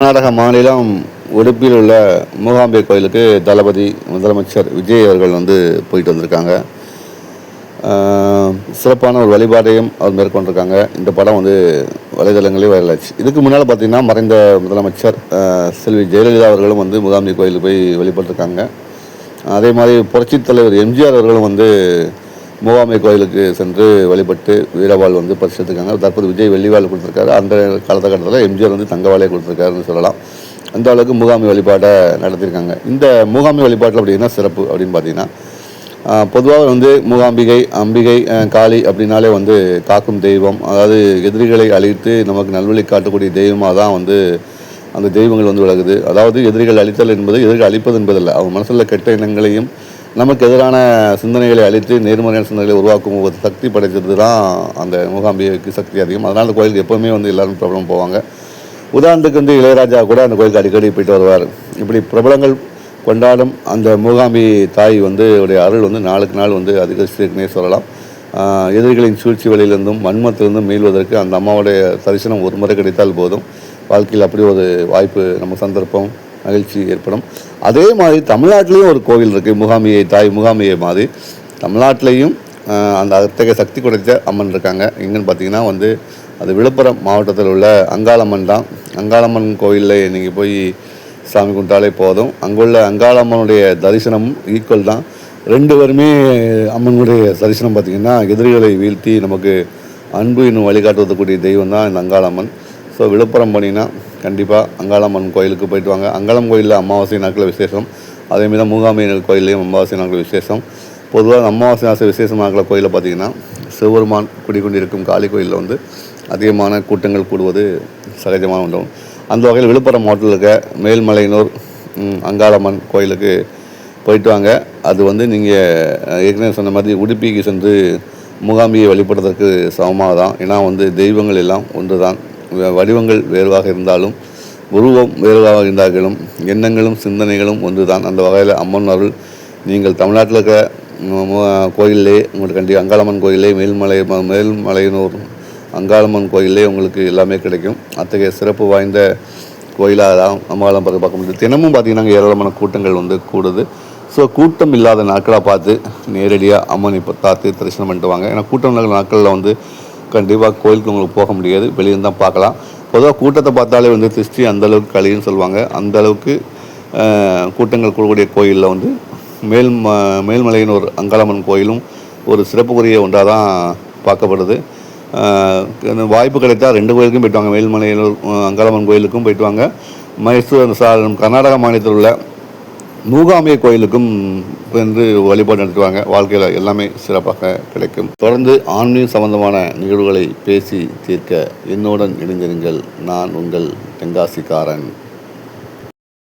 கர்நாடக மாநிலம் உடுப்பியில் உள்ள மூகாம்பை கோயிலுக்கு தளபதி முதலமைச்சர் விஜய் அவர்கள் போயிட்டு வந்திருக்காங்க. சிறப்பான ஒரு வழிபாட்டையும் அவர் மேற்கொண்டிருக்காங்க. இந்த படம் வலைதளங்களே வைரலாச்சு. இதுக்கு முன்னால் பார்த்திங்கன்னா மறைந்த முதலமைச்சர் செல்வி ஜெயலலிதா அவர்களும் மூகாம்பை கோயிலுக்கு போய் வழிபட்டிருக்காங்க. அதே மாதிரி புரட்சித் தலைவர் எம்ஜிஆர் அவர்களும் மூகாம்பை கோயிலுக்கு சென்று வழிபட்டு வீரவாள் பரிசெடுத்திருக்காங்க. தற்போது விஜய் வெள்ளிவாள் கொடுத்துருக்காரு. அந்த காலகட்டத்தில் எம்ஜிஆர் தங்கவாளே கொடுத்துருக்காருன்னு சொல்லலாம். அந்த அளவுக்கு மூகாம்பை வழிபாட்டை நடத்தியிருக்காங்க. இந்த மூகாம்பை வழிபாட்டில் அப்படி என்ன சிறப்பு அப்படின்னு பார்த்தீங்கன்னா, பொதுவாக மூகாம்பிகை, அம்பிகை, காளி அப்படின்னாலே காக்கும் தெய்வம், அதாவது எதிரிகளை அழித்து நமக்கு நல்வழி காட்டக்கூடிய தெய்வமாக தான் அந்த தெய்வங்கள் விலகுது. அதாவது எதிரிகள் அழித்தல் என்பது எதிரிகள் அழிப்பது என்பதில்லை, அவங்க மனசில் கெட்ட எண்ணங்களையும் நமக்கு எதிரான சிந்தனைகளை அழித்து நேர்மறையான சிந்தனைகளை உருவாக்கும் ஒரு சக்தி படைத்தது தான் அந்த மூகாம்பிகைக்கு சக்தி அதிகம். அதனால் அந்த கோயிலுக்கு எப்போவுமே எல்லோரும் பிரபலம் போவாங்க. உதாரணத்துக்கு இளையராஜா கூட அந்த கோயிலுக்கு அடிக்கடி போயிட்டு வருவார். இப்படி பிரபலங்கள் கொண்டாடும் அந்த மூகாம்பி தாய் உடைய அருள் நாளுக்கு நாள் அதிகரிச்சுனே சொல்லலாம். எதிரிகளின் சூழ்ச்சி வழியிலிருந்தும் வன்மத்திலிருந்தும் மீள்வதற்கு அந்த அம்மாவுடைய தரிசனம் ஒரு முறை கிடைத்தால் போதும். வாழ்க்கையில் அப்படி ஒரு வாய்ப்பு, நம்ம சந்தர்ப்பம், மகிழ்ச்சி ஏற்படும். அதே மாதிரி தமிழ்நாட்டிலையும் ஒரு கோவில் இருக்குது, மூகாம்பிகை தாய் மூகாம்பிகை மாதிரி. தமிழ்நாட்டிலையும் அந்த அத்தகைய சக்தி கொடுத்த அம்மன் இருக்காங்க. எங்கன்னு பார்த்தீங்கன்னா அது விழுப்புரம் மாவட்டத்தில் உள்ள அங்காளம்மன் தான். அங்காளம்மன் கோவிலில் நீங்கள் போய் சாமி கும்பிட்டாலே போதும். அங்குள்ள அங்காளம்மனுடைய தரிசனமும் ஈக்குவல் தான். ரெண்டு பேருமே அம்மனுடைய தரிசனம் பார்த்திங்கன்னா எதிரிகளை வீழ்த்தி நமக்கு அன்பு இன்னும் வழிகாட்டுவதற்கூடிய தெய்வம் தான் இந்த அங்காளம்மன். ஸோ விழுப்புரம் போனீங்கன்னா கண்டிப்பாக அங்காளம்மன் கோயிலுக்கு போயிட்டு வாங்க. அங்காளம் கோயிலில் அமாவாசை நாட்களில் விசேஷம். அதேமாதிரி தான் மூகாம்பை கோயிலையும் அமாவாசை நாட்கள் விசேஷம். பொதுவாக அமாவாசை நாட்கள் விசேஷம் நாட்களில் கோயிலில் பார்த்திங்கன்னா சிவபெருமான் குடிக்கொண்டிருக்கும் காளி கோயிலில் அதிகமான கூட்டங்கள் கூடுவது சகஜமான ஒன்று. அந்த வகையில் விழுப்புரம் மாவட்டத்தில் இருக்க மேல்மலையனூர் அங்காளம்மன் கோயிலுக்கு போயிட்டு வாங்க. அது நீங்கள் ஏற்கனவே சொன்ன மாதிரி உடுப்பிக்கு சென்று மூகாம்பியை வழிபடுறதுக்கு சமமாக தான். ஏன்னா தெய்வங்கள் எல்லாம் ஒன்று தான். வடிவங்கள் வேறுவாக இருந்தாலும் உருவம் வேறுவாக இருந்தாலும் எண்ணங்களும் சிந்தனைகளும் ஒன்று தான். அந்த வகையில் அம்மன் அருள் நீங்கள் தமிழ்நாட்டில் இருக்க கோயிலே உங்களுக்கு கண்டிப்பாக அங்காளம்மன் கோயிலே மேல்மலையனூர் அங்காளம்மன் கோயிலே உங்களுக்கு எல்லாமே கிடைக்கும். அத்தகைய சிறப்பு வாய்ந்த கோயிலாக தான் நம்மளால் பார்க்க முடியுது. தினமும் பார்த்திங்கன்னா ஏராளமான கூட்டங்கள் கூடுது. ஸோ கூட்டம் இல்லாத நாட்களாக பார்த்து நேரடியாக அம்மனை பார்த்து தரிசனம் பண்ணிட்டு வாங்க. ஏன்னா கூட்டம் இல்லாத நாட்களில் கண்டிப்பாக கோயிலுக்கு உங்களுக்கு போக முடியாது, வெளியிருந்து தான் பார்க்கலாம். பொதுவாக கூட்டத்தை பார்த்தாலே திருஷ்டி அந்தளவுக்கு கழின்னு சொல்லுவாங்க. அந்தளவுக்கு கூட்டங்கள் கூடக்கூடிய கோயிலில் மேல்மலையனூர் அங்காளம்மன் கோயிலும் ஒரு சிறப்புக்குரிய ஒன்றாக தான் பார்க்கப்படுது. வாய்ப்பு கிடைத்தால் ரெண்டு கோயிலுக்கும் போய்ட்டு வாங்க. மேல்மலையனூர் அங்காளம்மன் கோயிலுக்கும் போய்ட்டு வாங்க. மைசூர் கர்நாடக மாநிலத்தில் உள்ள மூகாம்பிகை கோயிலுக்கும் வழிபாடு நடத்துவாங்க. வாழ்க்கையில் எல்லாமே சிறப்பாக கிடைக்கும். தொடர்ந்து ஆன்மீக சம்பந்தமான நிகழ்வுகளை பேசி தீர்க்க என்னுடன் இணைந்திருங்கள். நான் உங்கள் தென்காசிக்காரன்.